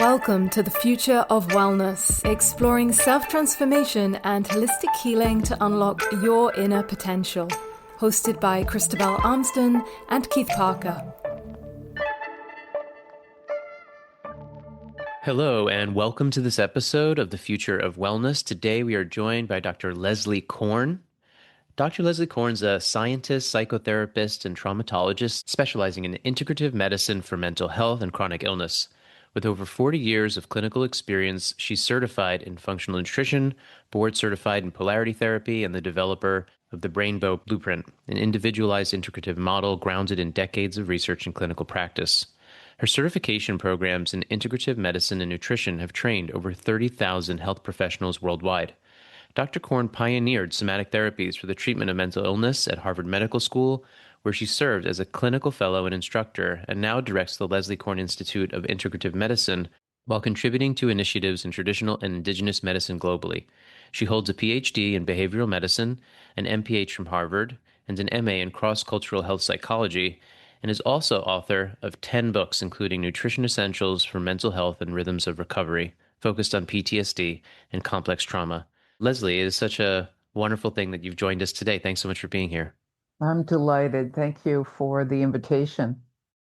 Welcome to the Future of Wellness, exploring self-transformation and holistic healing to unlock your inner potential. Hosted by Christabel Armston and Keith Parker. Hello, and welcome to this episode of the Future of Wellness. Today we are joined by Dr. Leslie Korn. Dr. Leslie Korn is a scientist, psychotherapist, and traumatologist specializing in integrative medicine for mental health and chronic illness. With over 40 years of clinical experience, she's certified in functional nutrition, board certified in polarity therapy, and the developer of the Brainbow Blueprint, an individualized integrative model grounded in decades of research and clinical practice. Her certification programs in integrative medicine and nutrition have trained over 30,000 health professionals worldwide. Dr. Korn pioneered somatic therapies for the treatment of mental illness at Harvard Medical School, where she served as a clinical fellow and instructor, and now directs the Leslie Korn Institute of Integrative Medicine while contributing to initiatives in traditional and indigenous medicine globally. She holds a PhD in behavioral medicine, an MPH from Harvard, and an MA in cross-cultural health psychology, and is also author of 10 books, including Nutrition Essentials for Mental Health and Rhythms of Recovery, focused on PTSD and complex trauma. Leslie, it is such a wonderful thing that you've joined us today. Thanks so much for being here. I'm delighted. Thank you for the invitation.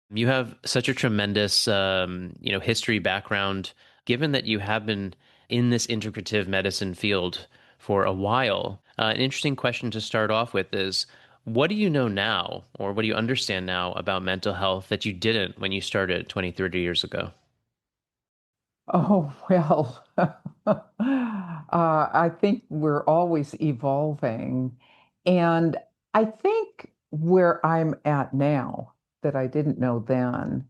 You have such a tremendous, history background. Given that you have been in this integrative medicine field for a while, an interesting question to start off with is, what do you know now, or what do you understand now about mental health that you didn't when you started 20, 30 years ago? Oh, well, I think we're always evolving. And I think where I'm at now that I didn't know then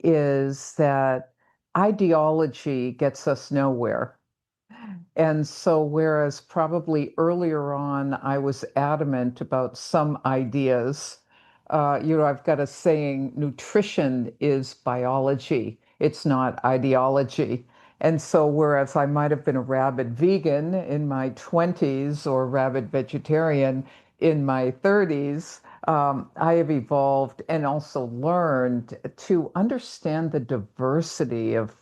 is that ideology gets us nowhere. And so, whereas probably earlier on I was adamant about some ideas, I've got a saying, nutrition is biology, it's not ideology. And so, whereas I might have been a rabid vegan in my 20s or rabid vegetarian in my 30s, I have evolved and also learned to understand the diversity of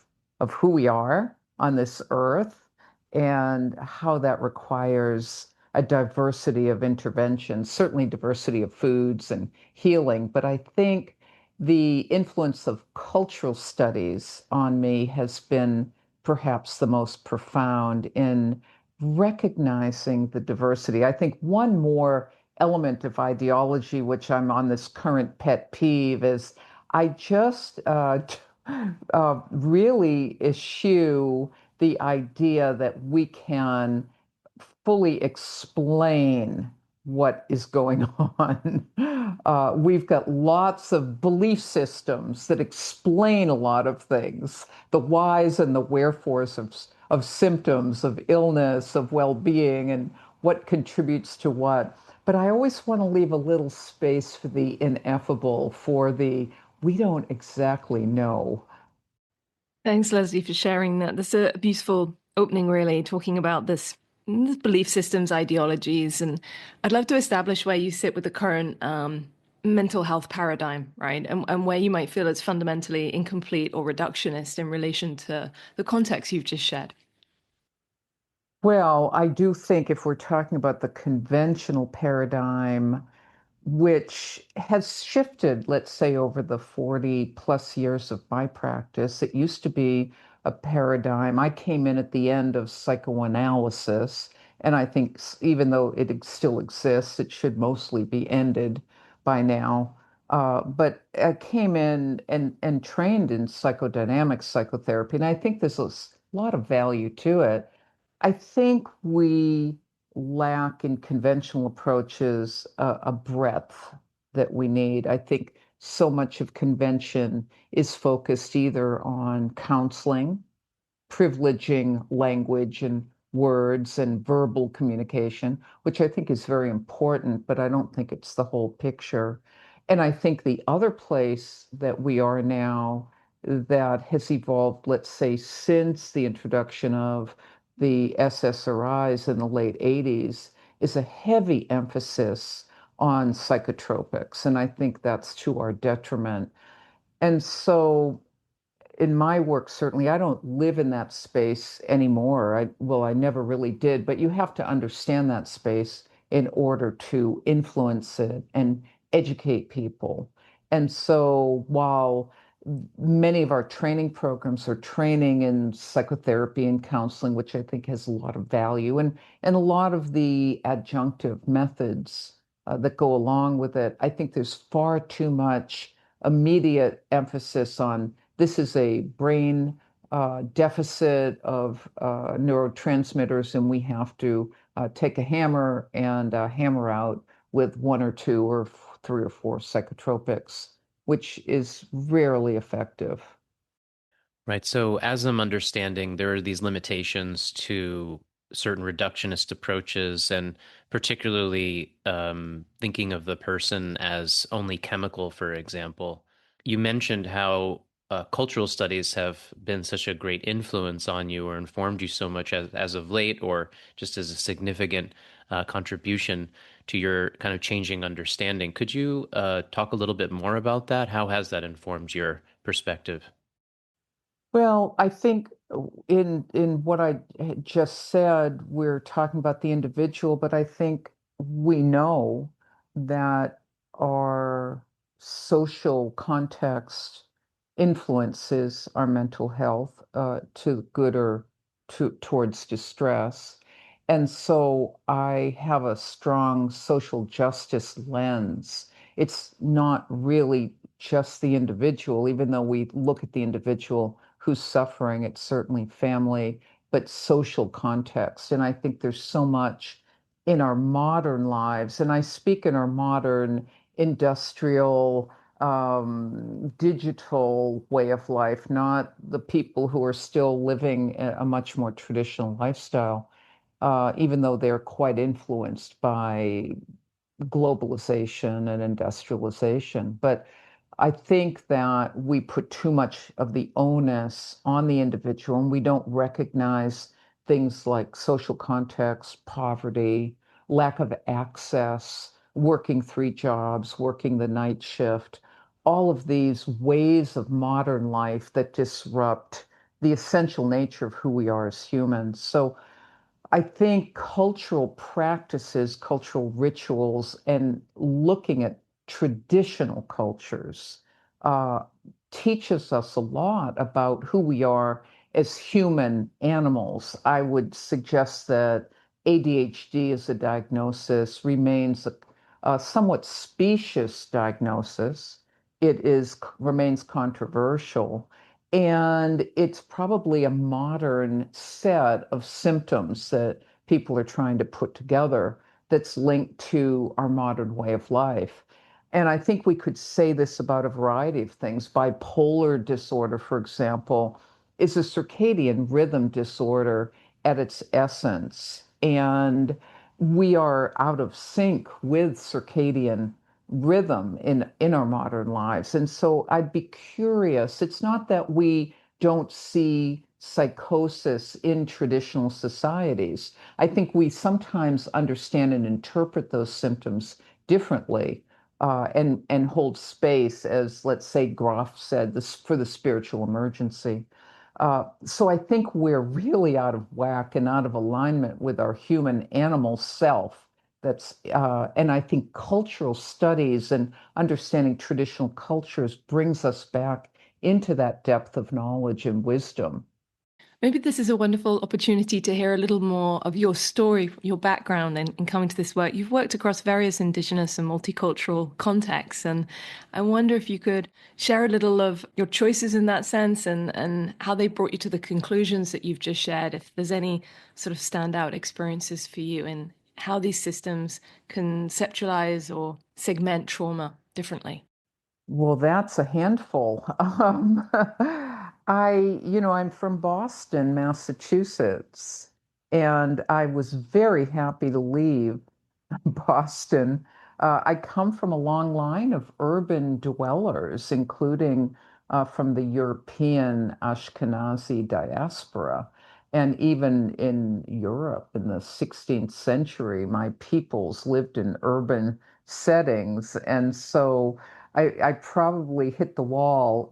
who we are on this earth and how that requires a diversity of interventions, certainly diversity of foods and healing. But I think the influence of cultural studies on me has been perhaps the most profound in recognizing the diversity. I think one more element of ideology, which I'm on this current pet peeve, is I just really eschew the idea that we can fully explain what is going on. We've got lots of belief systems that explain a lot of things, the whys and the wherefores of symptoms, of illness, of well-being, and what contributes to what. But I always want to leave a little space for the ineffable, for the we don't exactly know. Thanks, Leslie, for sharing that. That's a beautiful opening, really, talking about this belief systems, ideologies. And I'd love to establish where you sit with the current mental health paradigm, right? And where you might feel it's fundamentally incomplete or reductionist in relation to the context you've just shared. Well, I do think if we're talking about the conventional paradigm, which has shifted, let's say, over the 40 plus years of my practice. It used to be a paradigm. I came in at the end of psychoanalysis, and I think even though it still exists, it should mostly be ended by now. But I came in and trained in psychodynamic psychotherapy, and I think there's a lot of value to it. I think we lack in conventional approaches a breadth that we need. I think so much of convention is focused either on counseling, privileging language and words and verbal communication, which I think is very important, but I don't think it's the whole picture. And I think the other place that we are now that has evolved, let's say, since the introduction of the SSRIs in the late 80s, is a heavy emphasis on psychotropics. And I think that's to our detriment. And so in my work, certainly, I don't live in that space anymore. I never really did, but you have to understand that space in order to influence it and educate people. And so while many of our training programs are training in psychotherapy and counseling, which I think has a lot of value, and a lot of the adjunctive methods that go along with it, I think there's far too much immediate emphasis on this is a brain deficit of neurotransmitters, and we have to take a hammer and hammer out with one or two or three or four psychotropics, which is rarely effective. Right. So, as I'm understanding, there are these limitations to certain reductionist approaches, and particularly thinking of the person as only chemical, for example. You mentioned how cultural studies have been such a great influence on you or informed you so much as of late, or just as a significant contribution to your kind of changing understanding. Could you talk a little bit more about that? How has that informed your perspective? Well, I think in what I had just said, we're talking about the individual, but I think we know that our social context influences our mental health to good or towards distress. And so I have a strong social justice lens. It's not really just the individual, even though we look at the individual who's suffering, it's certainly family, but social context. And I think there's so much in our modern lives, and I speak in our modern industrial, digital way of life, not the people who are still living a much more traditional lifestyle, even though they're quite influenced by globalization and industrialization. But I think that we put too much of the onus on the individual, and we don't recognize things like social context, poverty, lack of access, working three jobs, working the night shift, all of these ways of modern life that disrupt the essential nature of who we are as humans. So I think cultural practices, cultural rituals, and looking at traditional cultures uh, teaches us a lot about who we are as human animals. I would suggest that ADHD as a diagnosis remains a somewhat specious diagnosis. It remains controversial, and it's probably a modern set of symptoms that people are trying to put together that's linked to our modern way of life. And I think we could say this about a variety of things. Bipolar disorder, for example, is a circadian rhythm disorder at its essence. And we are out of sync with circadian rhythm in our modern lives. And so I'd be curious. It's not that we don't see psychosis in traditional societies. I think we sometimes understand and interpret those symptoms differently, and hold space, as let's say Groff said, this for the spiritual emergency. So I think we're really out of whack and out of alignment with our human animal self. And I think cultural studies and understanding traditional cultures brings us back into that depth of knowledge and wisdom. Maybe this is a wonderful opportunity to hear a little more of your story, your background in coming to this work. You've worked across various Indigenous and multicultural contexts, and I wonder if you could share a little of your choices in that sense and how they brought you to the conclusions that you've just shared, if there's any sort of standout experiences for you in how these systems conceptualize or segment trauma differently. Well, that's a handful. I'm from Boston, Massachusetts, and I was very happy to leave Boston. I come from a long line of urban dwellers, including from the European Ashkenazi diaspora. And even in Europe in the 16th century, my peoples lived in urban settings. And so I probably hit the wall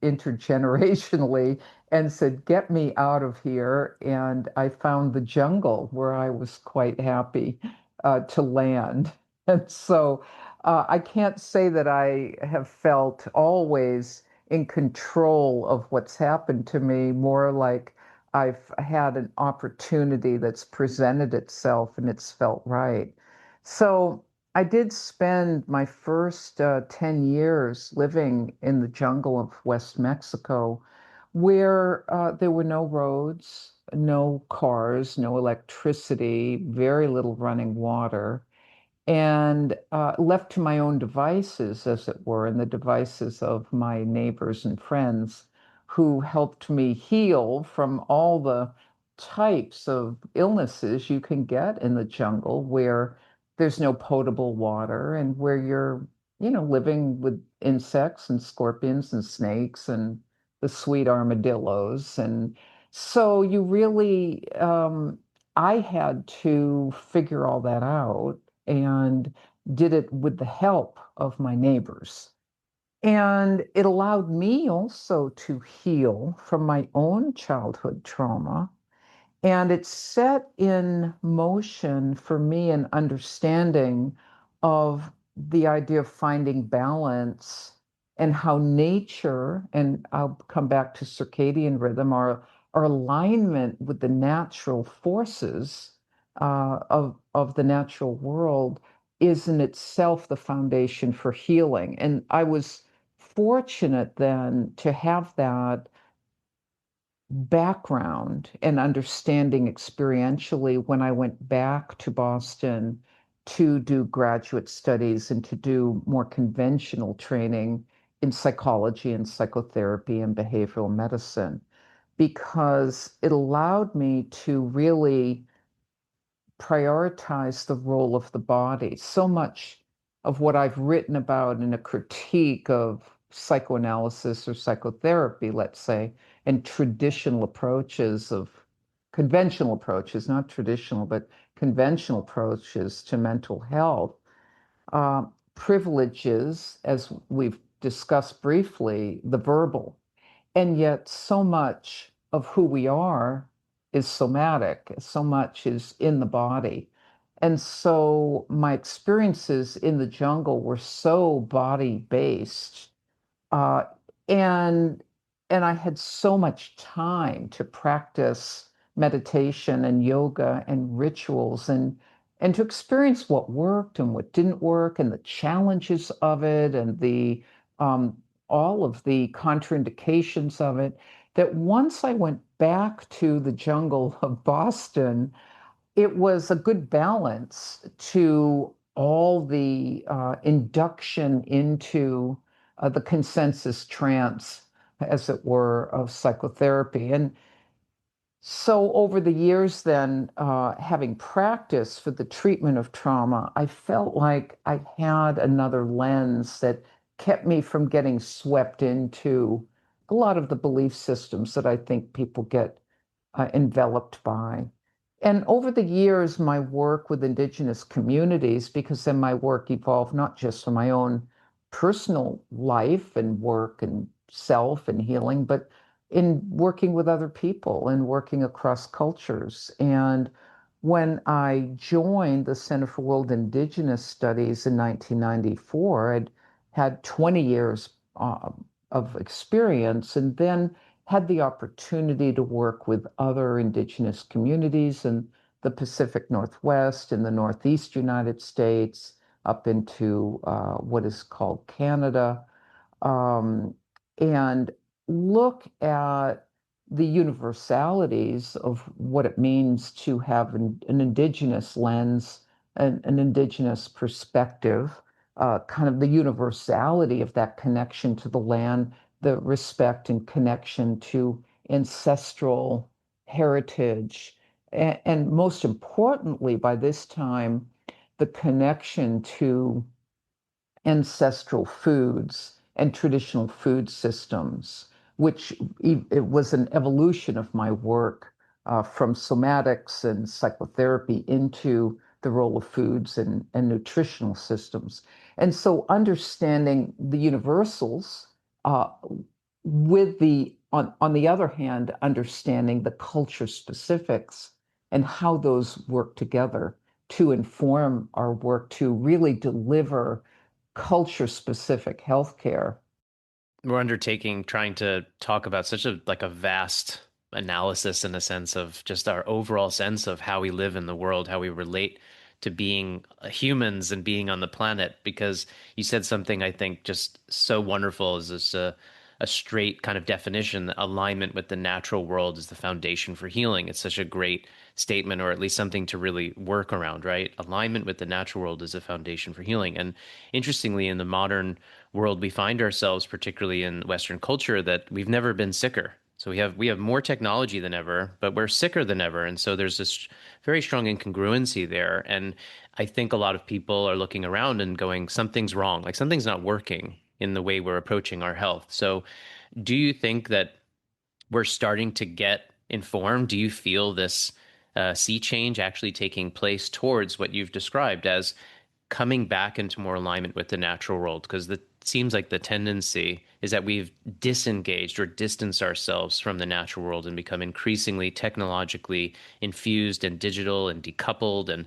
intergenerationally and said, "Get me out of here." And I found the jungle where I was quite happy to land. And so I can't say that I have felt always in control of what's happened to me, more like I've had an opportunity that's presented itself and it's felt right. So I did spend my first 10 years living in the jungle of West Mexico, where there were no roads, no cars, no electricity, very little running water, and left to my own devices, as it were, and the devices of my neighbors and friends who helped me heal from all the types of illnesses you can get in the jungle where there's no potable water and where you're, living with insects and scorpions and snakes and the sweet armadillos. And so you really, I had to figure all that out and did it with the help of my neighbors. And it allowed me also to heal from my own childhood trauma, and it set in motion for me an understanding of the idea of finding balance and how nature, and I'll come back to circadian rhythm, our alignment with the natural forces of the natural world is in itself the foundation for healing. And I was fortunate then to have that background and understanding experientially when I went back to Boston to do graduate studies and to do more conventional training in psychology and psychotherapy and behavioral medicine, because it allowed me to really prioritize the role of the body. So much of what I've written about in a critique of psychoanalysis or psychotherapy, let's say, and traditional approaches of conventional approaches, not traditional, but conventional approaches to mental health, uh, privileges, as we've discussed briefly, the verbal. And yet, so much of who we are is somatic, so much is in the body. And so, my experiences in the jungle were so body based, uh, and I had so much time to practice meditation and yoga and rituals and to experience what worked and what didn't work and the challenges of it and the um, all of the contraindications of it. That once I went back to the jungle of Boston, it was a good balance to all the induction into the consensus trance, as it were, of psychotherapy. And so over the years, then, having practice for the treatment of trauma, I felt like I had another lens that kept me from getting swept into a lot of the belief systems that I think people get enveloped by. And over the years, my work with Indigenous communities, because then my work evolved not just for my own personal life and work and self and healing, but in working with other people and working across cultures. And when I joined the Center for World Indigenous Studies in 1994, I'd had 20 years of experience, and then had the opportunity to work with other indigenous communities in the Pacific Northwest, in the Northeast United States, up into what is called Canada, um, and look at the universalities of what it means to have an indigenous lens, an indigenous perspective, kind of the universality of that connection to the land, the respect and connection to ancestral heritage, and most importantly, by this time, the connection to ancestral foods and traditional food systems, which it was an evolution of my work from somatics and psychotherapy into the role of foods and nutritional systems. And so understanding the universals with on the other hand, understanding the culture specifics and how those work together to inform our work to really deliver culture specific healthcare. We're undertaking trying to talk about such a vast analysis in the sense of just our overall sense of how we live in the world, how we relate to being humans and being on the planet. Because you said something I think just so wonderful is this a straight kind of definition. Alignment with the natural world is the foundation for healing. It's such a great statement, or at least something to really work around, right? Alignment with the natural world is a foundation for healing. And interestingly, in the modern world we find ourselves, particularly in Western culture, that we've never been sicker. So we have more technology than ever, but we're sicker than ever. And so there's this very strong incongruency there. And I think a lot of people are looking around and going, something's wrong, like something's not working in the way we're approaching our health. So do you think that we're starting to get informed? Do you feel this sea change actually taking place towards what you've described as coming back into more alignment with the natural world? Because it seems like the tendency is that we've disengaged or distanced ourselves from the natural world and become increasingly technologically infused and digital and decoupled and,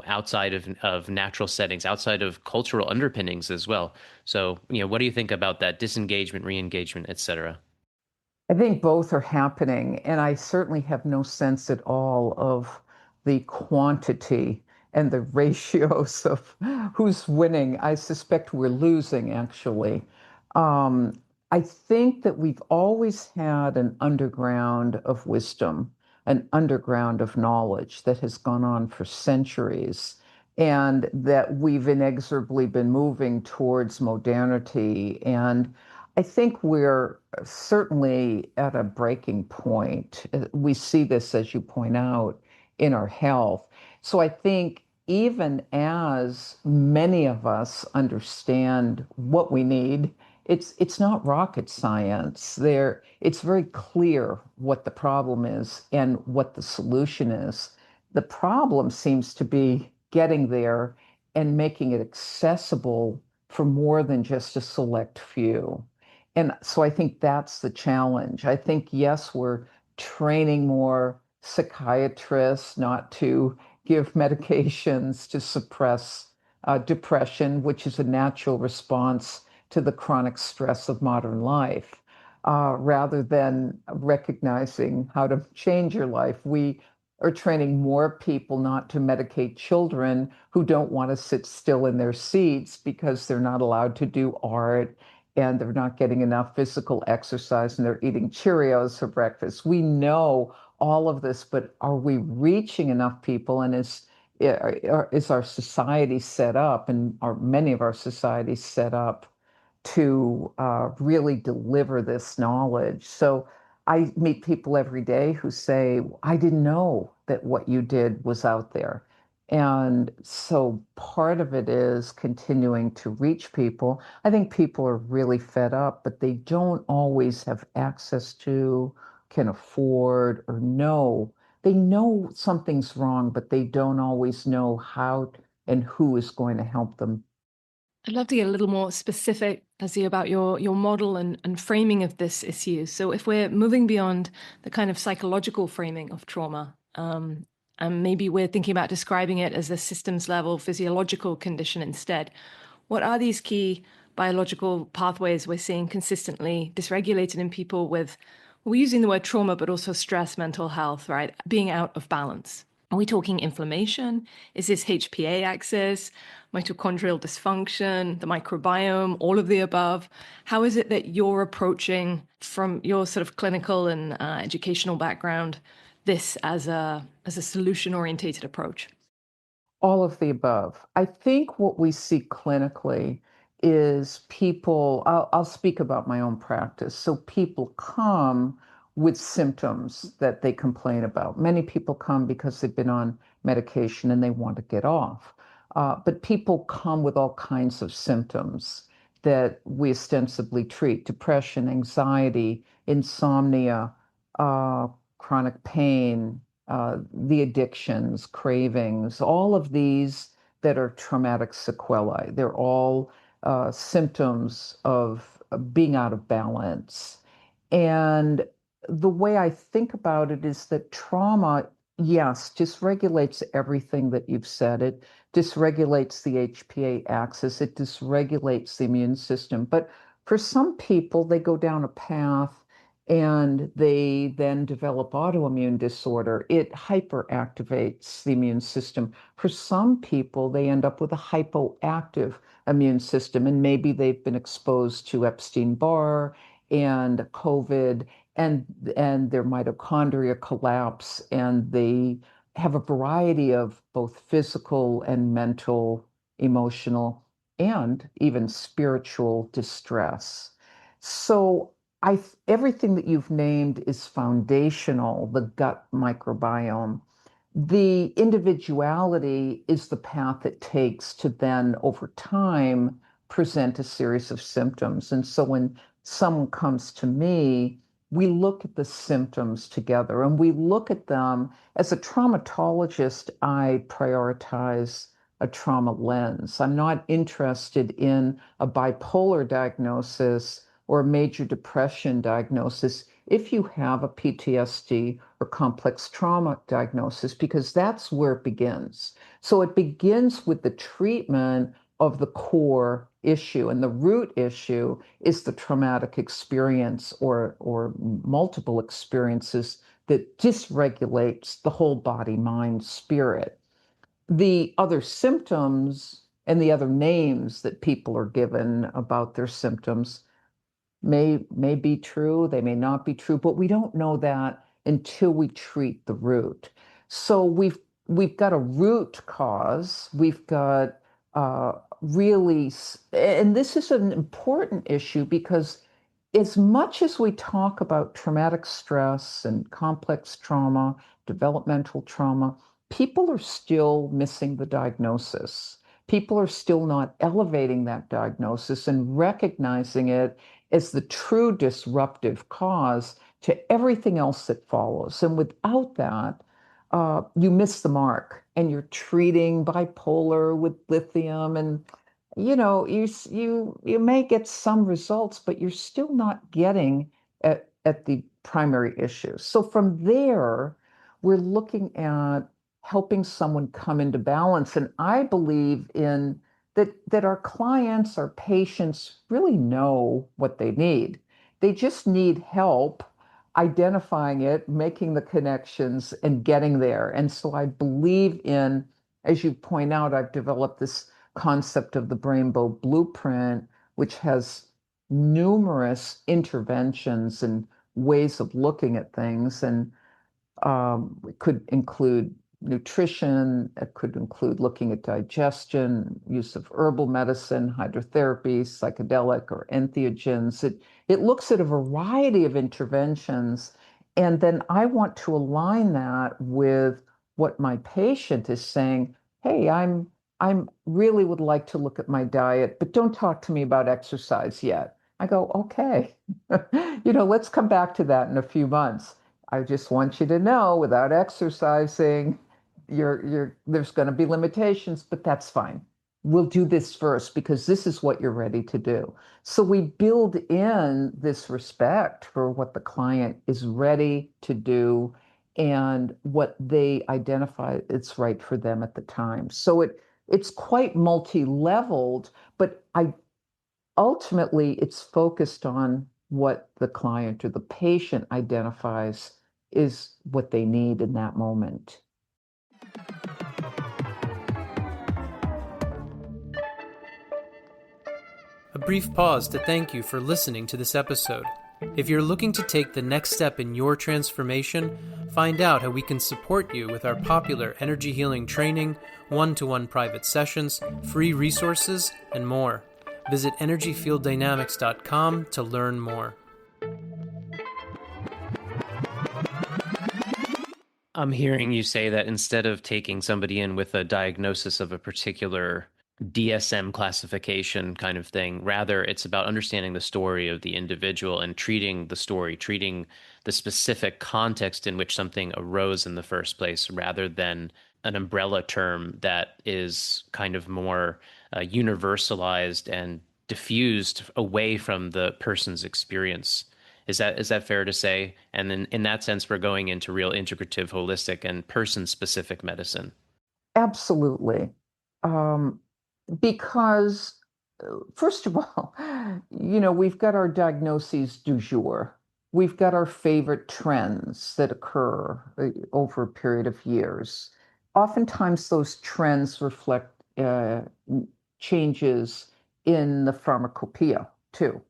outside of natural settings, outside of cultural underpinnings as well. So, what do you think about that disengagement, re-engagement, et cetera? I think both are happening, and I certainly have no sense at all of the quantity and the ratios of who's winning. I suspect we're losing, actually. Um, I think that we've always had an underground of wisdom, an underground of knowledge that has gone on for centuries, and that we've inexorably been moving towards modernity. And I think we're certainly at a breaking point. We see this, as you point out, in our health. So I think even as many of us understand what we need, it's not rocket science. It's very clear what the problem is and what the solution is. The problem seems to be getting there and making it accessible for more than just a select few. And so I think that's the challenge. I think, yes, we're training more psychiatrists not to give medications to suppress depression, which is a natural response to the chronic stress of modern life, rather than recognizing how to change your life. We are training more people not to medicate children who don't want to sit still in their seats because they're not allowed to do art and they're not getting enough physical exercise and they're eating Cheerios for breakfast. We know all of this, but are we reaching enough people? And is our society set up, and are many of our societies set up to really deliver this knowledge? So I meet people every day who say, I didn't know that what you did was out there. And so part of it is continuing to reach people. I think people are really fed up, but they don't always have access to, can afford, or know. They know something's wrong, but they don't always know how and who is going to help them. I'd love to get a little more specific, Leslie, about your model and framing of this issue. So if we're moving beyond the kind of psychological framing of trauma, and maybe we're thinking about describing it as a systems level physiological condition instead, what are these key biological pathways we're seeing consistently dysregulated in people with, we're using the word trauma, but also stress, mental health, right? Being out of balance. Are we talking inflammation? Is this HPA axis, mitochondrial dysfunction, the microbiome, all of the above? How is it that you're approaching, from your sort of clinical and educational background, this as a solution-orientated approach? All of the above. I think what we see clinically is people, I'll speak about my own practice. So people come with symptoms that they complain about. Many people come because they've been on medication and they want to get off. But people come with all kinds of symptoms that we ostensibly treat: depression, anxiety, insomnia, uh, chronic pain, the addictions, cravings, all of these that are traumatic sequelae. They're all symptoms of being out of balance. And the way I think about it is that trauma, yes, dysregulates everything that you've said. It dysregulates the HPA axis, it dysregulates the immune system. But for some people, they go down a path and they then develop autoimmune disorder. It hyperactivates the immune system. For some people, they end up with a hypoactive immune system, and maybe they've been exposed to Epstein-Barr and COVID, and their mitochondria collapse, and they have a variety of both physical and mental, emotional, and even spiritual distress. So everything that you've named is foundational, the gut microbiome. The individuality is the path it takes to then, over time, present a series of symptoms. And so when someone comes to me, we look at the symptoms together and we look at them. As a traumatologist, I prioritize a trauma lens. I'm not interested in a bipolar diagnosis or a major depression diagnosis if you have a PTSD or complex trauma diagnosis, because that's where it begins. So it begins with the treatment of the core issue, and the root issue is the traumatic experience or multiple experiences that dysregulates the whole body, mind, spirit. The other symptoms and the other names that people are given about their symptoms may be true, they may not be true, but we don't know that until we treat the root. So we've got a root cause. We've got really, and this is an important issue because as much as we talk about traumatic stress and complex trauma, developmental trauma, people are still missing the diagnosis. People are still not elevating that diagnosis and recognizing it as the true disruptive cause to everything else that follows. And without that, you miss the mark, and you're treating bipolar with lithium, and you may get some results, but you're still not getting at the primary issue. So from there, we're looking at helping someone come into balance. And I believe in that our clients, our patients really know what they need. They just need help identifying it, making the connections, and getting there. And so I believe in, as you point out, I've developed this concept of the Rainbow Blueprint, which has numerous interventions and ways of looking at things. And it could include nutrition, it could include looking at digestion, use of herbal medicine, hydrotherapy, psychedelic or entheogens. It looks at a variety of interventions. And then I want to align that with what my patient is saying. Hey, I'm really would like to look at my diet, but don't talk to me about exercise yet. I go, okay, let's come back to that in a few months. I just want you to know, without exercising, there's going to be limitations, but that's fine. We'll do this first because this is what you're ready to do. So we build in this respect for what the client is ready to do and what they identify it's right for them at the time. So it's quite multi-leveled, but ultimately it's focused on what the client or the patient identifies is what they need in that moment. A brief pause to thank you for listening to this episode. If you're looking to take the next step in your transformation, find out how we can support you with our popular energy healing training, one-to-one private sessions, free resources, and more. Visit energyfielddynamics.com to learn more. I'm hearing you say that instead of taking somebody in with a diagnosis of a particular DSM classification kind of thing, rather it's about understanding the story of the individual and treating the story, treating the specific context in which something arose in the first place, rather than an umbrella term that is kind of more universalized and diffused away from the person's experience. Is that fair to say? And then in that sense, we're going into real integrative, holistic, and person-specific medicine. Absolutely. Um, because, first of all, we've got our diagnoses du jour. We've got our favorite trends that occur over a period of years. Oftentimes, those trends reflect changes in the pharmacopoeia, too.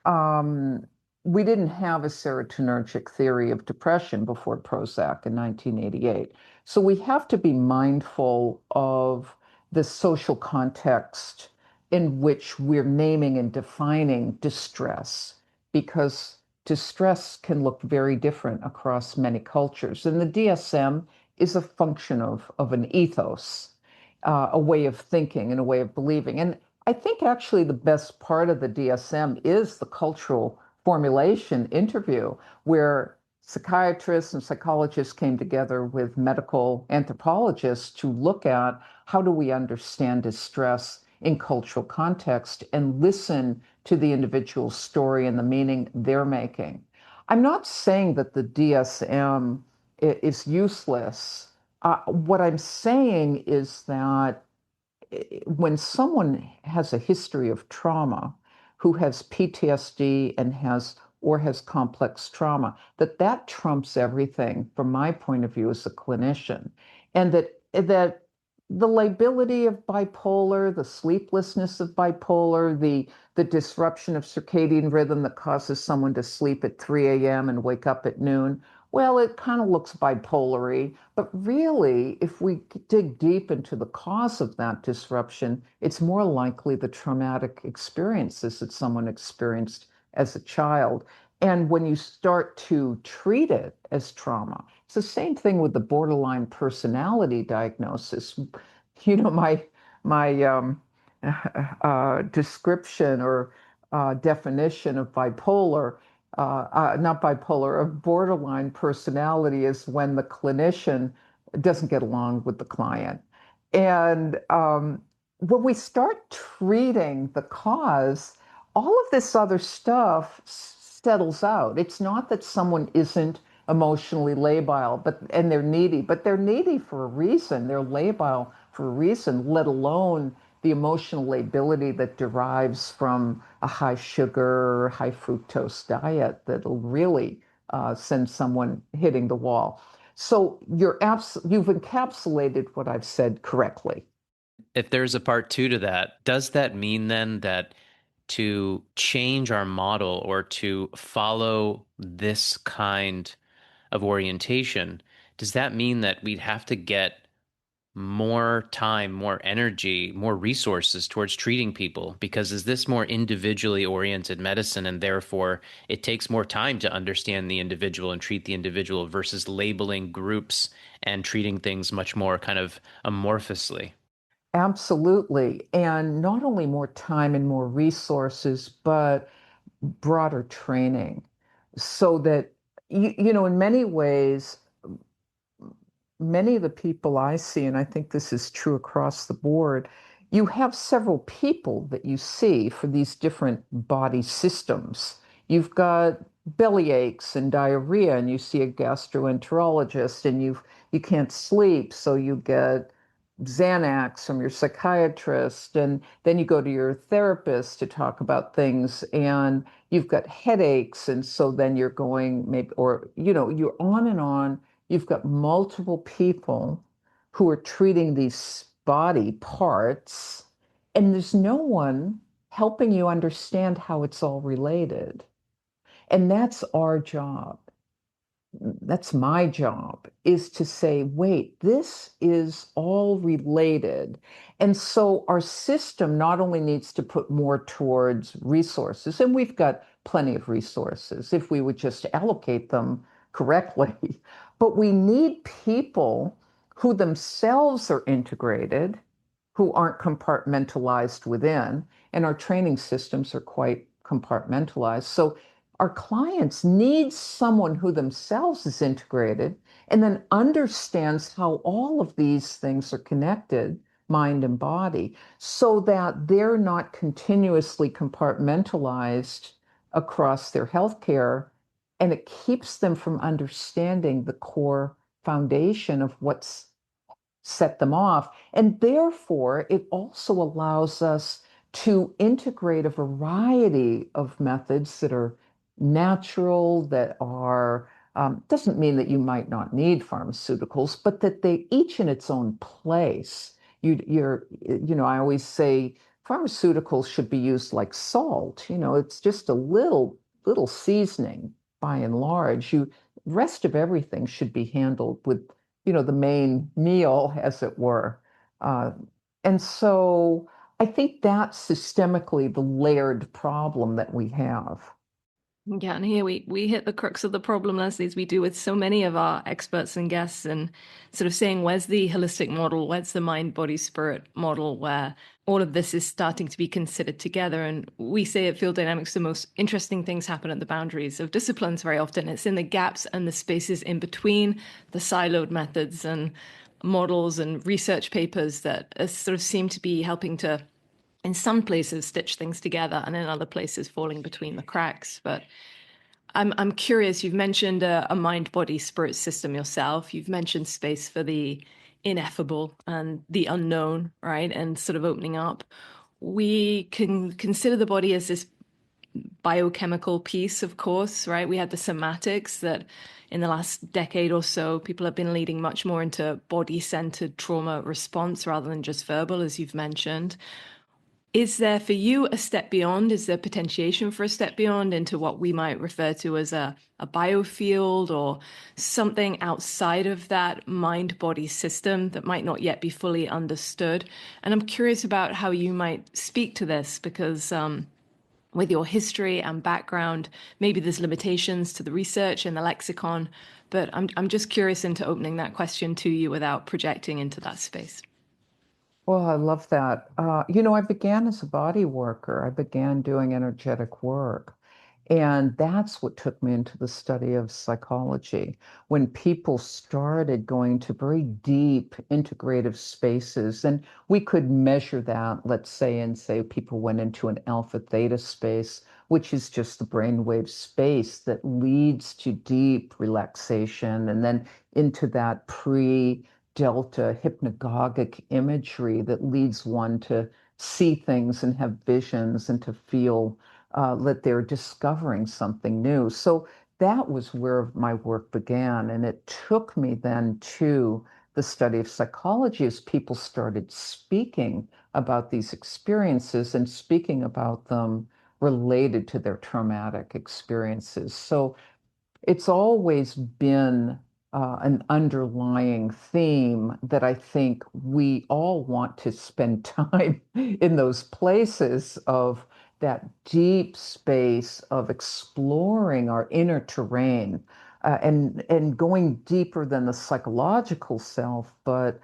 Um, we didn't have a serotonergic theory of depression before Prozac in 1988. So we have to be mindful of the social context in which we're naming and defining distress, because distress can look very different across many cultures. And the DSM is a function of an ethos, a way of thinking and a way of believing. And I think actually the best part of the DSM is the cultural formulation interview, where psychiatrists and psychologists came together with medical anthropologists to look at how do we understand distress in cultural context and listen to the individual story and the meaning they're making. I'm not saying that the DSM is useless. What I'm saying is that when someone has a history of trauma, who has PTSD and has complex trauma, that trumps everything from my point of view as a clinician. And that the lability of bipolar, the sleeplessness of bipolar, the disruption of circadian rhythm that causes someone to sleep at 3 a.m. and wake up at noon, well, it kind of looks bipolar-y, but really, if we dig deep into the cause of that disruption, it's more likely the traumatic experiences that someone experienced as a child. And when you start to treat it as trauma, it's the same thing with the borderline personality diagnosis. My description or definition of bipolar, not bipolar, of borderline personality is when the clinician doesn't get along with the client. And when we start treating the cause, all of this other stuff settles out. It's not that someone isn't emotionally labile, and they're needy, but they're needy for a reason. They're labile for a reason, let alone the emotional lability that derives from a high sugar, high fructose diet that'll really send someone hitting the wall. So you've encapsulated what I've said correctly. If there's a part two to that, does that mean then that to change our model or to follow this kind of orientation, does that mean that we'd have to get more time, more energy, more resources towards treating people? Because is this more individually oriented medicine, and therefore it takes more time to understand the individual and treat the individual versus labeling groups and treating things much more kind of amorphously? Absolutely. And not only more time and more resources, but broader training so that, in many ways, many of the people I see, and I think this is true across the board, you have several people that you see for these different body systems. You've got belly aches and diarrhea, and you see a gastroenterologist, and you can't sleep, so you get Xanax from your psychiatrist, and then you go to your therapist to talk about things, and you've got headaches, and so then you're going maybe, or you're on and on. You've got multiple people who are treating these body parts, and there's no one helping you understand how it's all related. And that's our job. That's my job, is to say, wait, this is all related. And so our system not only needs to put more towards resources, and we've got plenty of resources if we would just allocate them correctly, but we need people who themselves are integrated, who aren't compartmentalized within, and our training systems are quite compartmentalized. So our clients need someone who themselves is integrated and then understands how all of these things are connected, mind and body, so that they're not continuously compartmentalized across their healthcare, and it keeps them from understanding the core foundation of what's set them off. And therefore, it also allows us to integrate a variety of methods that are natural, that are, doesn't mean that you might not need pharmaceuticals, but that they each in its own place. I always say pharmaceuticals should be used like salt. It's just a little seasoning by and large. Rest of everything should be handled with the main meal, as it were. Uh, and so I think that's systemically the layered problem that we have. Yeah, and here we hit the crux of the problem, Leslie, as we do with so many of our experts and guests, and sort of saying, where's the holistic model? Where's the mind, body, spirit model where all of this is starting to be considered together? And we say at Field Dynamics, the most interesting things happen at the boundaries of disciplines very often. It's in the gaps and the spaces in between the siloed methods and models and research papers that sort of seem to be helping to, in some places, stitch things together, and in other places falling between the cracks. But I'm curious, you've mentioned a mind body spirit system yourself. You've mentioned space for the ineffable and the unknown, right? And sort of opening up. We can consider the body as this biochemical piece, of course, right? We had the somatics that in the last decade or so, people have been leading much more into body-centered trauma response rather than just verbal, as you've mentioned. Is there for you a step beyond? Is there potentiation for a step beyond into what we might refer to as a biofield, or something outside of that mind-body system that might not yet be fully understood? And I'm curious about how you might speak to this, because with your history and background, maybe there's limitations to the research and the lexicon, but I'm just curious into opening that question to you without projecting into that space. Well, I love that. I began as a body worker. I began doing energetic work. And that's what took me into the study of psychology. When people started going to very deep integrative spaces, and we could measure that, let's say, and say people went into an alpha theta space, which is just the brainwave space that leads to deep relaxation, and then into that pre delta hypnagogic imagery that leads one to see things and have visions and to feel that they're discovering something new. So that was where my work began. And it took me then to the study of psychology as people started speaking about these experiences and speaking about them related to their traumatic experiences. So it's always been an underlying theme that I think we all want to spend time in those places of that deep space of exploring our inner terrain, and going deeper than the psychological self, but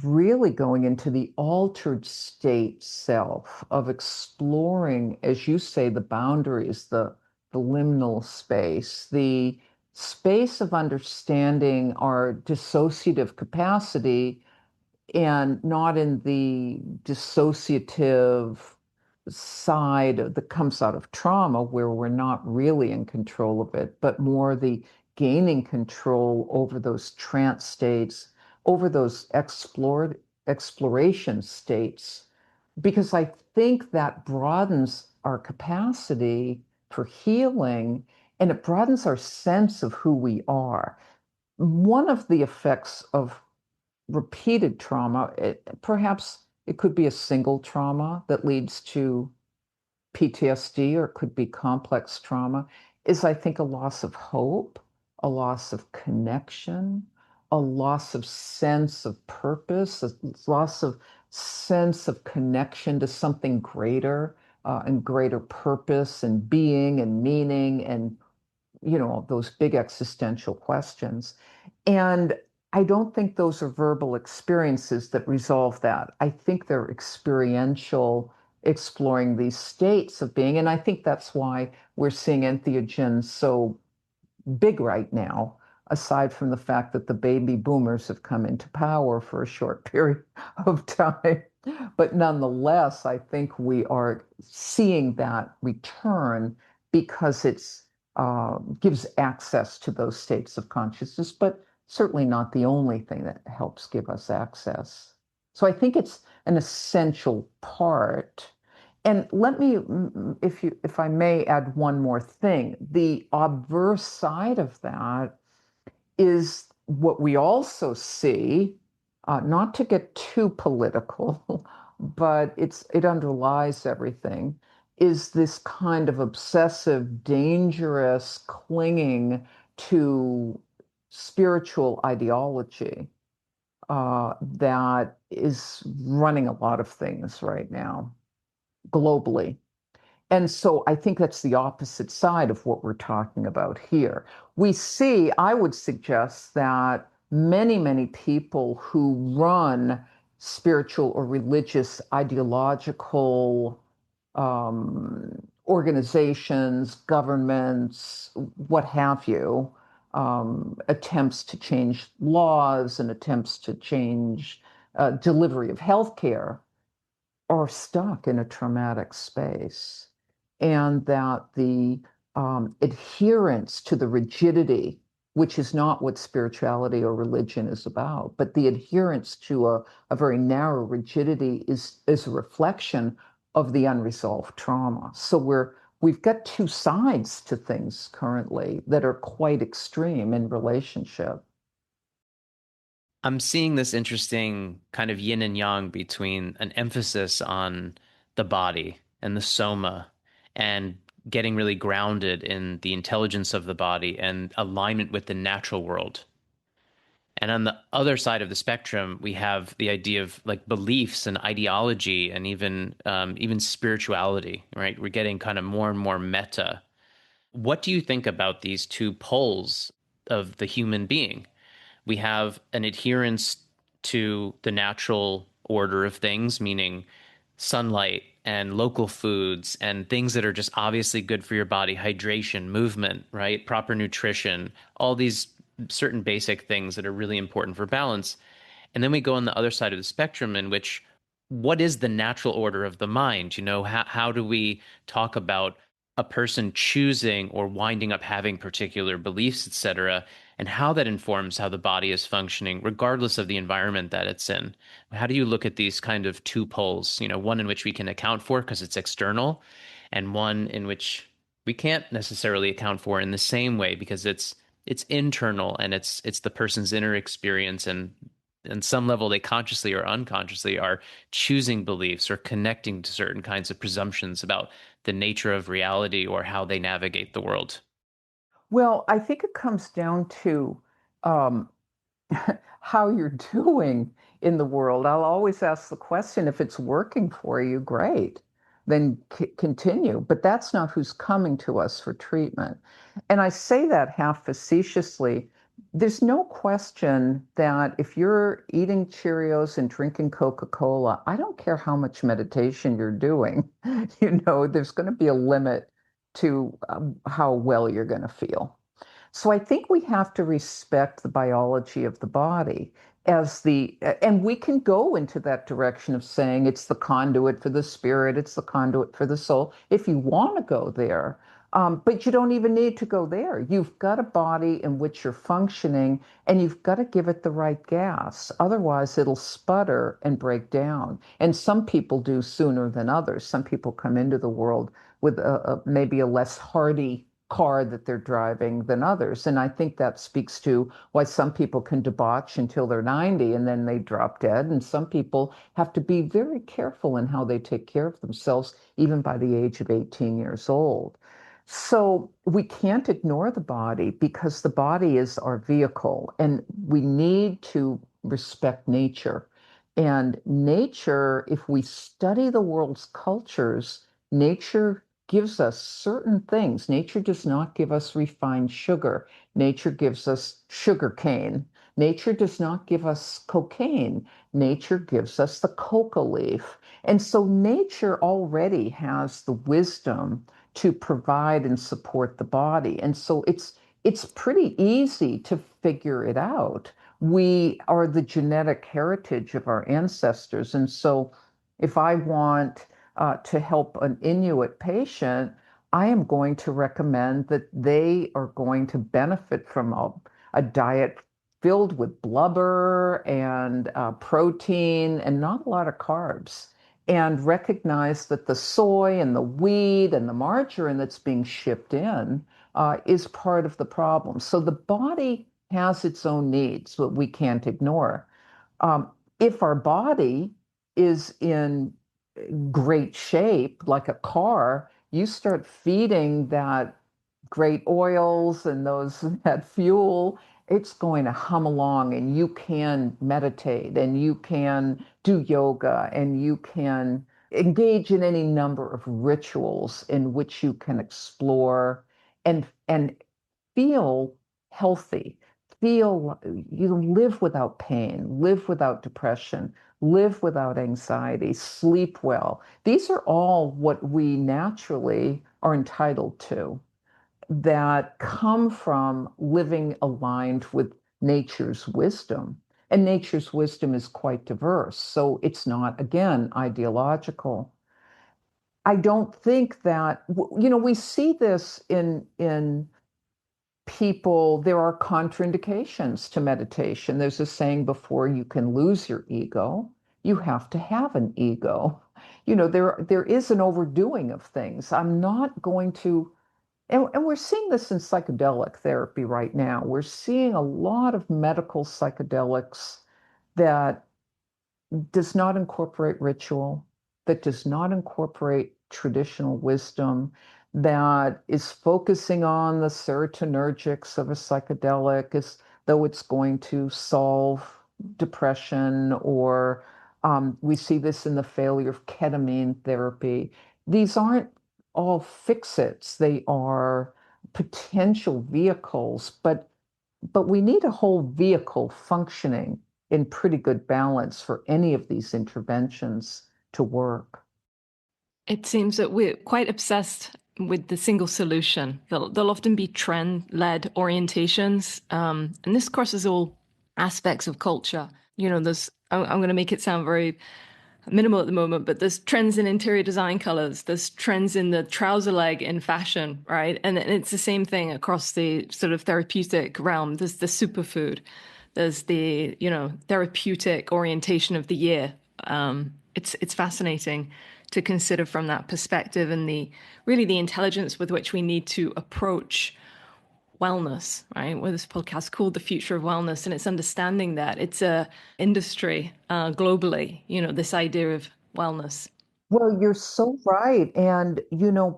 really going into the altered state self of exploring, as you say, the boundaries, the liminal space, the space of understanding our dissociative capacity, and not in the dissociative side that comes out of trauma where we're not really in control of it, but more the gaining control over those trance states, over those exploration states, because I think that broadens our capacity for healing, and it broadens our sense of who we are. One of the effects of repeated trauma, perhaps it could be a single trauma that leads to PTSD, or it could be complex trauma, is I think a loss of hope, a loss of connection, a loss of sense of purpose, a loss of sense of connection to something greater, and greater purpose and being and meaning, and those big existential questions. And I don't think those are verbal experiences that resolve that. I think they're experiential exploring these states of being. And I think that's why we're seeing entheogens so big right now, aside from the fact that the baby boomers have come into power for a short period of time. But nonetheless, I think we are seeing that return because it's gives access to those states of consciousness, but certainly not the only thing that helps give us access. So I think it's an essential part. And let me, if I may add one more thing, the obverse side of that is what we also see, not to get too political, but it underlies everything, is this kind of obsessive, dangerous clinging to spiritual ideology that is running a lot of things right now globally. And so I think that's the opposite side of what we're talking about here. We see, I would suggest that many, many people who run spiritual or religious ideological organizations, governments, what have you, attempts to change laws and attempts to change delivery of healthcare are stuck in a traumatic space, and that the adherence to the rigidity, which is not what spirituality or religion is about, but the adherence to a very narrow rigidity is a reflection of the unresolved trauma. So we've got two sides to things currently that are quite extreme in relationship. I'm seeing this interesting kind of yin and yang between an emphasis on the body and the soma and getting really grounded in the intelligence of the body and alignment with the natural world. And on the other side of the spectrum, we have the idea of like beliefs and ideology and even spirituality, right? We're getting kind of more and more meta. What do you think about these two poles of the human being? We have an adherence to the natural order of things, meaning sunlight and local foods and things that are just obviously good for your body, hydration, movement, right? Proper nutrition, all these certain basic things that are really important for balance. And then we go on the other side of the spectrum in which what is the natural order of the mind? You know, how do we talk about a person choosing or winding up having particular beliefs, et cetera, and how that informs how the body is functioning, regardless of the environment that it's in? How do you look at these kind of two poles, you know, one in which we can account for because it's external, and one in which we can't necessarily account for in the same way because it's internal and it's the person's inner experience, and on some level they consciously or unconsciously are choosing beliefs or connecting to certain kinds of presumptions about the nature of reality or how they navigate the world. Well, I think it comes down to um, how you're doing in the world. I'll always ask the question, if it's working for you, great, then continue. But that's not who's coming to us for treatment. And I say that half facetiously. There's no question that if you're eating Cheerios and drinking Coca-Cola, I don't care how much meditation you're doing, there's going to be a limit to how well you're going to feel. So I think we have to respect the biology of the body and we can go into that direction of saying it's the conduit for the spirit, it's the conduit for the soul, if you want to go there. But you don't even need to go there. You've got a body in which you're functioning, and you've got to give it the right gas. Otherwise, it'll sputter and break down. And some people do sooner than others. Some people come into the world with maybe a less hardy car that they're driving than others. And I think that speaks to why some people can debauch until they're 90 and then they drop dead. And some people have to be very careful in how they take care of themselves, even by the age of 18 years old. So we can't ignore the body because the body is our vehicle, and we need to respect nature. And nature, if we study the world's cultures, nature gives us certain things. Nature does not give us refined sugar. Nature gives us sugar cane. Nature does not give us cocaine. Nature gives us the coca leaf. And so nature already has the wisdom to provide and support the body. And so it's pretty easy to figure it out. We are the genetic heritage of our ancestors. And so if I want to help an Inuit patient, I am going to recommend that they are going to benefit from a diet filled with blubber and protein and not a lot of carbs, and recognize that the soy and the wheat and the margarine that's being shipped in is part of the problem. So the body has its own needs that we can't ignore. If our body is in great shape, like a car, you start feeding that great oils and those that fuel, it's going to hum along, and you can meditate and you can do yoga and you can engage in any number of rituals in which you can explore and feel healthy, feel you live without pain, live without depression, live without anxiety, sleep well. These are all what we naturally are entitled to, that come from living aligned with nature's wisdom. And nature's wisdom is quite diverse. So it's not, again, ideological. I don't think that, we see this in people. There are contraindications to meditation. There's a saying, before you can lose your ego, you have to have an ego. There is an overdoing of things. I'm not going to, and we're seeing this in psychedelic therapy right now. We're seeing a lot of medical psychedelics that does not incorporate ritual, that does not incorporate traditional wisdom, that is focusing on the serotonergics of a psychedelic as though it's going to solve depression, or we see this in the failure of ketamine therapy. These aren't all fix-its, they are potential vehicles, but we need a whole vehicle functioning in pretty good balance for any of these interventions to work. It seems that we're quite obsessed with the single solution. There'll often be trend-led orientations, and this crosses all aspects of culture. I'm going to make it sound very minimal at the moment, but there's trends in interior design colors. There's trends in the trouser leg in fashion, right? And it's the same thing across the sort of therapeutic realm. There's the superfood. There's the, therapeutic orientation of the year. It's fascinating to consider from that perspective, and the intelligence with which we need to approach wellness, right? Where this podcast called The Future of Wellness, and it's understanding that it's a industry globally, this idea of wellness. Well, you're so right. And,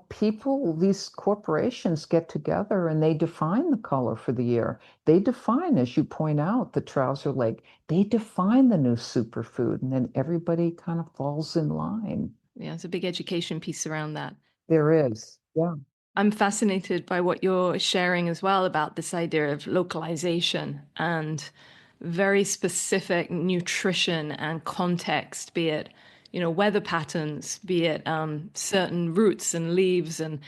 people, these corporations get together and they define the color for the year. They define, as you point out, the trouser leg. They define the new superfood, and then everybody kind of falls in line. Yeah, it's a big education piece around that. There is. Yeah. I'm fascinated by what you're sharing as well about this idea of localization and very specific nutrition and context, be it, weather patterns, be it certain roots and leaves and,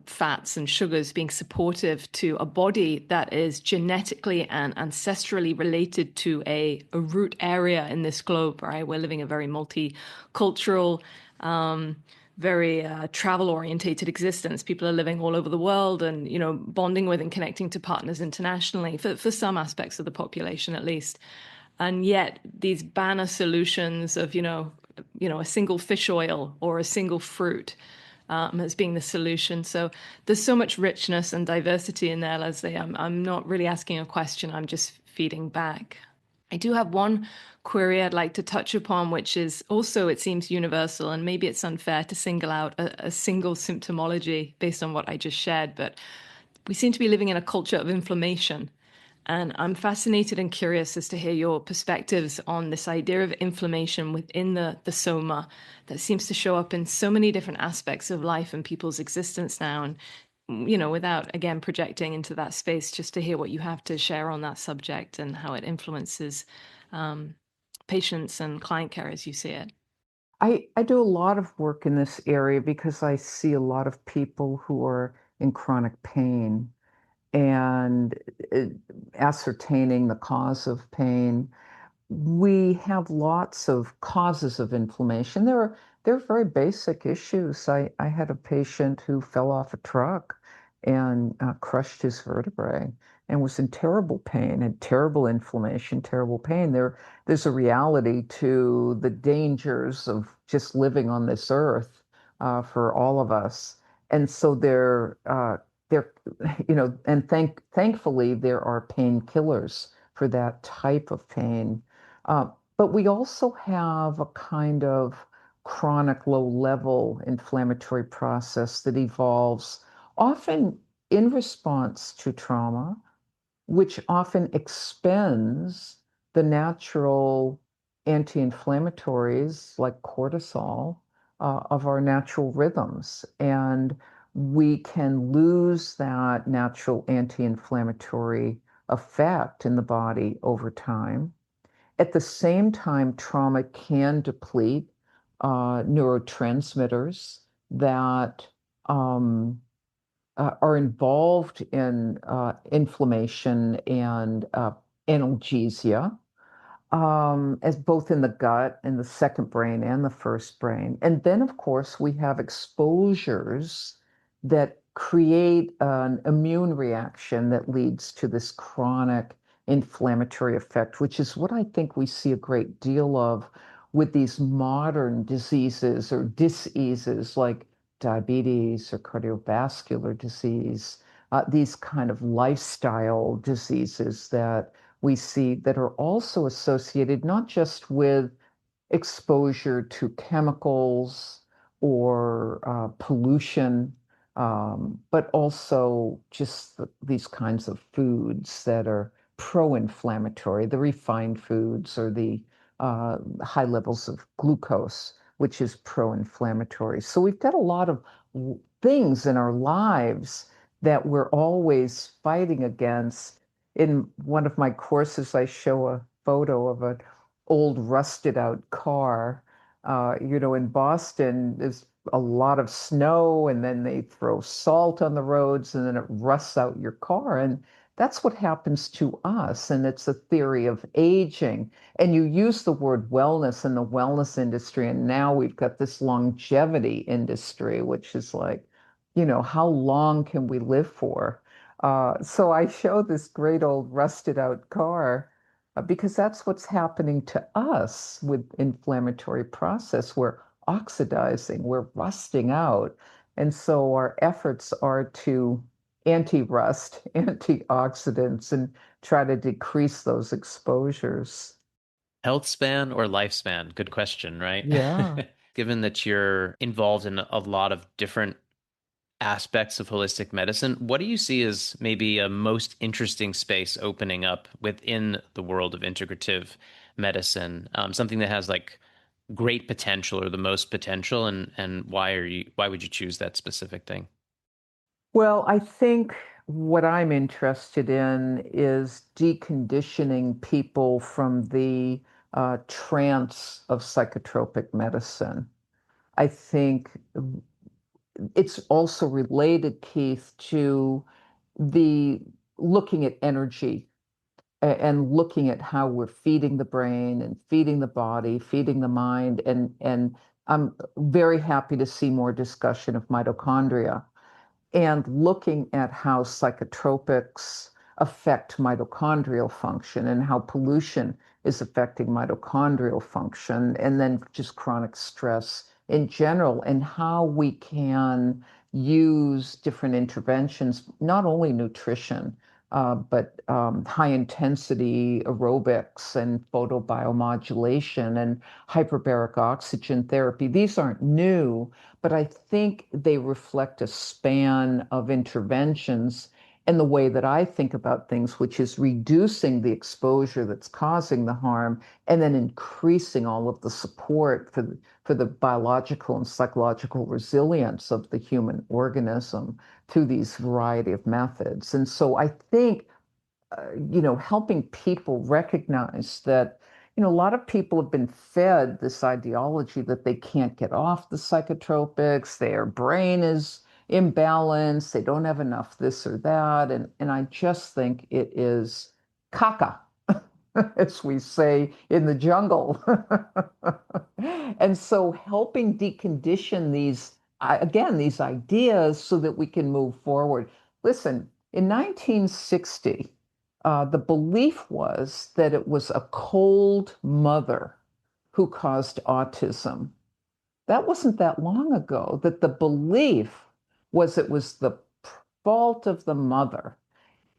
fats and sugars being supportive to a body that is genetically and ancestrally related to a root area in this globe, right? We're living a very multicultural, very travel orientated existence. People are living all over the world and, bonding with and connecting to partners internationally for some aspects of the population, at least. And yet these banner solutions of, a single fish oil or a single fruit as being the solution. So there's so much richness and diversity in there, Leslie. I'm not really asking a question. I'm just feeding back. I do have one query I'd like to touch upon, which is also, it seems universal, and maybe it's unfair to single out a single symptomology based on what I just shared, but we seem to be living in a culture of inflammation. And I'm fascinated and curious as to hear your perspectives on this idea of inflammation within the soma that seems to show up in so many different aspects of life and people's existence now. And, without, again, projecting into that space, just to hear what you have to share on that subject and how it influences patients and client care as you see it. I do a lot of work in this area because I see a lot of people who are in chronic pain and uh, ascertaining the cause of pain. We have lots of causes of inflammation. There are very basic issues. I had a patient who fell off a truck and crushed his vertebrae and was in terrible pain and terrible inflammation, terrible pain. There's a reality to the dangers of just living on this earth for all of us. And so there, and thankfully there are painkillers for that type of pain. Uh, but we also have a kind of chronic low-level inflammatory process that evolves often in response to trauma, which often expends the natural anti-inflammatories like cortisol of our natural rhythms. And we can lose that natural anti-inflammatory effect in the body over time. At the same time, trauma can deplete neurotransmitters that are involved in inflammation and analgesia, as both in the gut, in the second brain, and the first brain. And then, of course, we have exposures that create an immune reaction that leads to this chronic inflammatory effect, which is what I think we see a great deal of with these modern diseases or diseases like diabetes or cardiovascular disease, these kind of lifestyle diseases that we see that are also associated not just with exposure to chemicals or pollution, but also just these kinds of foods that are pro-inflammatory, the refined foods or the high levels of glucose, which is pro-inflammatory. So we've got a lot of things in our lives that we're always fighting against. In one of my courses, I show a photo of an old rusted out car. In Boston, there's a lot of snow, and then they throw salt on the roads, and then it rusts out your car. And that's what happens to us. And it's a theory of aging. And you use the word wellness in the wellness industry, and now we've got this longevity industry, which is like, how long can we live for? So I show this great old rusted out car because that's what's happening to us with inflammatory process. We're oxidizing, we're rusting out. And so our efforts are to anti-rust, antioxidants, and try to decrease those exposures. Health span or lifespan? Good question, right? Yeah. Given that you're involved in a lot of different aspects of holistic medicine, what do you see as maybe a most interesting space opening up within the world of integrative medicine? Something that has like great potential or the most potential, and why would you choose that specific thing? Well, I think what I'm interested in is deconditioning people from the trance of psychotropic medicine. I think it's also related, Keith, to the looking at energy and looking at how we're feeding the brain and feeding the body, feeding the mind, and I'm very happy to see more discussion of mitochondria and looking at how psychotropics affect mitochondrial function and how pollution is affecting mitochondrial function, and then just chronic stress in general, and how we can use different interventions, not only nutrition, but high intensity aerobics and photobiomodulation and hyperbaric oxygen therapy. These aren't new, but I think they reflect a span of interventions and the way that I think about things, which is reducing the exposure that's causing the harm and then increasing all of the support for the biological and psychological resilience of the human organism through these variety of methods. And so I think helping people recognize that, a lot of people have been fed this ideology that they can't get off the psychotropics, their brain is imbalanced, they don't have enough this or that. And I just think it is caca, as we say in the jungle. And so helping decondition these, again, these ideas so that we can move forward. Listen, in 1960, the belief was that it was a cold mother who caused autism. That wasn't that long ago, that the belief was it was the fault of the mother.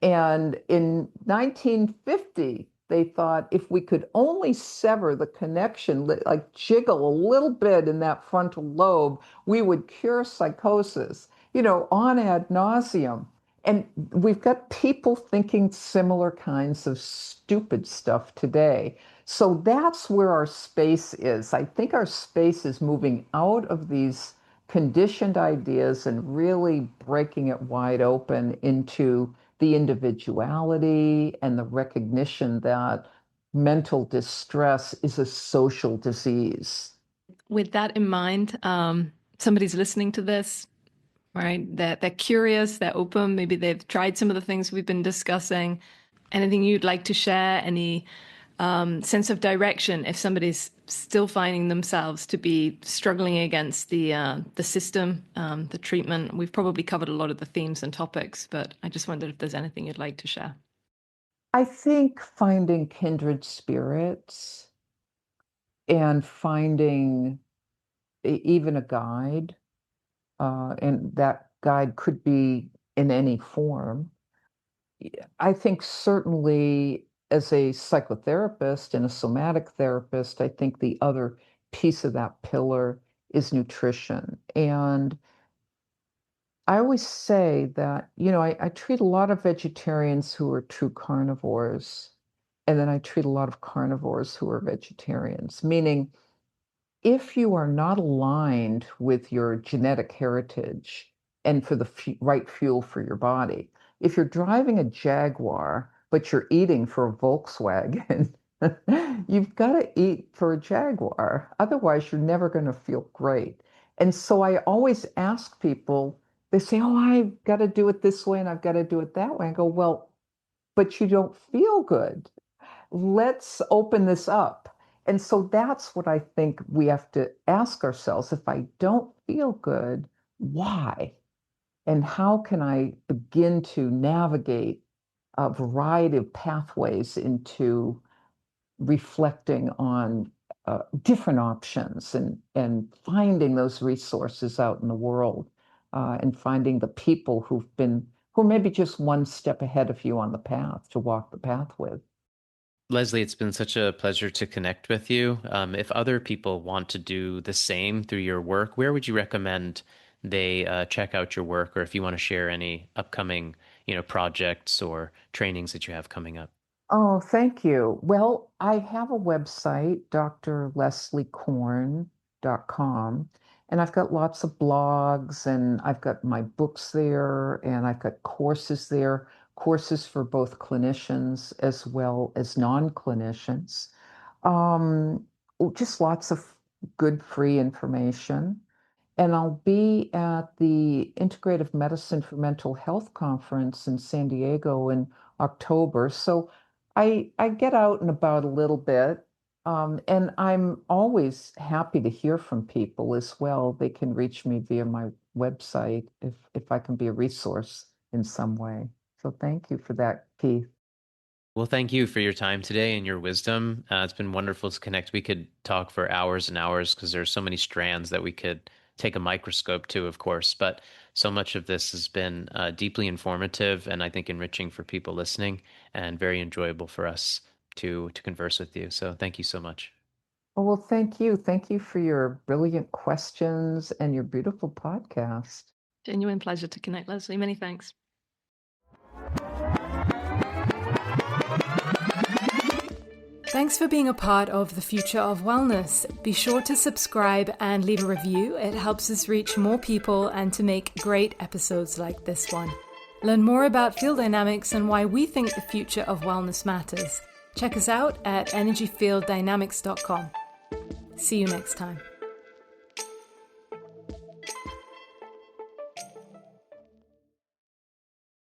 And in 1950, they thought if we could only sever the connection, like jiggle a little bit in that frontal lobe, we would cure psychosis, on ad nauseum. And we've got people thinking similar kinds of stupid stuff today. So that's where our space is. I think our space is moving out of these conditioned ideas and really breaking it wide open into the individuality and the recognition that mental distress is a social disease. With that in mind, somebody's listening to this, right? They're curious, they're open, maybe they've tried some of the things we've been discussing. Anything you'd like to share? Any sense of direction if somebody's still finding themselves to be struggling against the system, the treatment? We've probably covered a lot of the themes and topics, but I just wondered if there's anything you'd like to share. I think finding kindred spirits and finding even a guide, and that guide could be in any form. I think certainly as a psychotherapist and a somatic therapist, I think the other piece of that pillar is nutrition. And I always say that, I treat a lot of vegetarians who are true carnivores, and then I treat a lot of carnivores who are vegetarians, meaning if you are not aligned with your genetic heritage and for the right fuel for your body, if you're driving a Jaguar, but you're eating for a Volkswagen, you've got to eat for a Jaguar. Otherwise, you're never going to feel great. And so I always ask people, they say, oh, I've got to do it this way and I've got to do it that way. I go, well, but you don't feel good. Let's open this up. And so that's what I think we have to ask ourselves. If I don't feel good, why? And how can I begin to navigate a variety of pathways into reflecting on different options and finding those resources out in the world, and finding the people who are maybe just one step ahead of you on the path to walk the path with. Leslie, it's been such a pleasure to connect with you. If other people want to do the same through your work, where would you recommend they check out your work, or if you want to share any upcoming, projects or trainings that you have coming up? Oh, thank you. Well, I have a website, drlesliekorn.com, and I've got lots of blogs, and I've got my books there, and I've got courses there, courses for both clinicians as well as non-clinicians. Um, just lots of good free information. And I'll be at the Integrative Medicine for Mental Health Conference in San Diego in October. So I get out and about a little bit. And I'm always happy to hear from people as well. They can reach me via my website if I can be a resource in some way. So thank you for that, Keith. Well, thank you for your time today and your wisdom. It's been wonderful to connect. We could talk for hours and hours because there's so many strands that we could take a microscope to, of course. But so much of this has been deeply informative and I think enriching for people listening and very enjoyable for us to converse with you. So thank you so much. Oh, well, thank you. Thank you for your brilliant questions and your beautiful podcast. Genuine pleasure to connect, Leslie. Many thanks. Thanks for being a part of the Future of Wellness. Be sure to subscribe and leave a review. It helps us reach more people and to make great episodes like this one. Learn more about field dynamics and why we think the future of wellness matters. Check us out at energyfielddynamics.com. See you next time.